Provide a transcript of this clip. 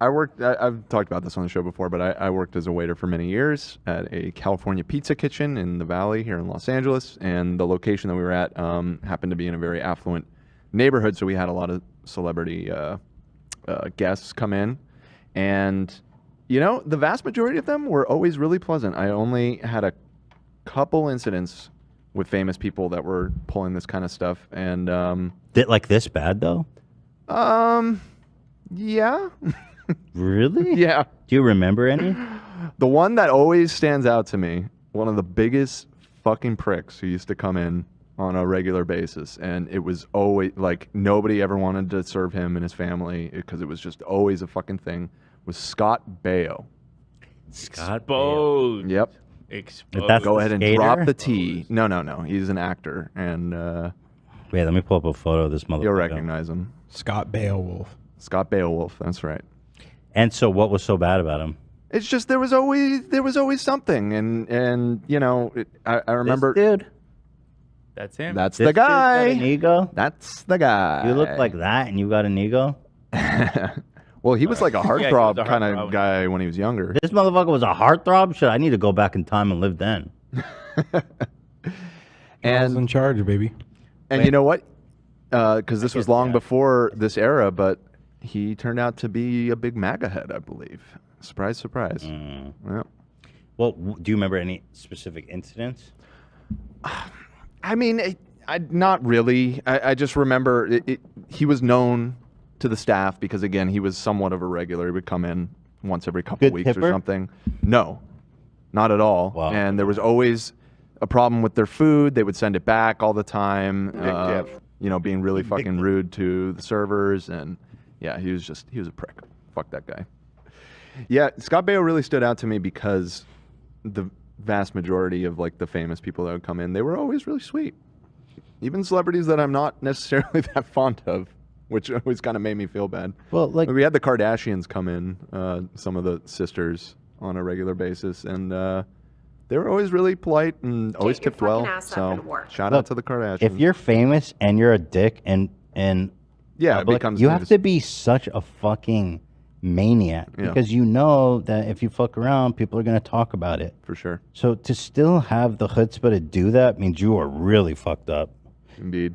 I've talked about this on the show before, but I worked as a waiter for many years at a California pizza kitchen in the Valley here in Los Angeles, and the location that we were at happened to be in a very affluent neighborhood, so we had a lot of celebrity guests come in, and the vast majority of them were always really pleasant. I only had a couple incidents with famous people that were pulling this kind of stuff, and Did like this bad though? Yeah. Really? Yeah. Do you remember any? The one that always stands out to me, one of the biggest fucking pricks who used to come in on a regular basis, and it was always like nobody ever wanted to serve him and his family because it was just always a fucking thing, was Scott Baio. Scott Exposed. Yep. Exposed. That's Go the ahead and skater? drop the T. No. He's an actor, and Wait, let me pull up a photo of this motherfucker. you'll recognize him. Scott Beowulf. Scott Beowulf. That's right. And so, what was so bad about him? It's just there was always something, and I remember This dude. That's him. that's This the dude's got guy. an ego. That's the guy. You look like that, and you got an ego. Well, he was like a Yeah, he was heartthrob a kind heartthrob. of guy when he was younger. This motherfucker was a heartthrob. Shit, I need to go back in time and live then. I was And in charge, baby. and you know what? Because this was get long that. before this era, but he turned out to be a big MAGA head, I believe. Surprise, surprise. Yeah. Well, do you remember any specific incidents? I mean, not really. I just remember he was known to the staff because, again, he was somewhat of a regular. He would come in once every couple Good weeks or tipper? something. No, not at all. Wow. And there was always a problem with their food. They would send it back all the time. Being really fucking rude to the servers. And yeah, he was a prick. Fuck that guy. Yeah, Scott Baio really stood out to me because the vast majority of like the famous people that would come in, they were always really sweet. Even celebrities that I'm not necessarily that fond of, which always kind of made me feel bad. Well, like We had the Kardashians come in, some of the sisters, on a regular basis, and they were always really polite and always your tipped well. fucking ass up So and work. shout Look, out to the Kardashians. if you're famous and you're a dick and yeah, it public, becomes you have news. to be such a fucking maniac Yeah. because you know that if you fuck around, people are gonna talk about it. For sure, So to still have the chutzpah to do that means you are really fucked up. indeed.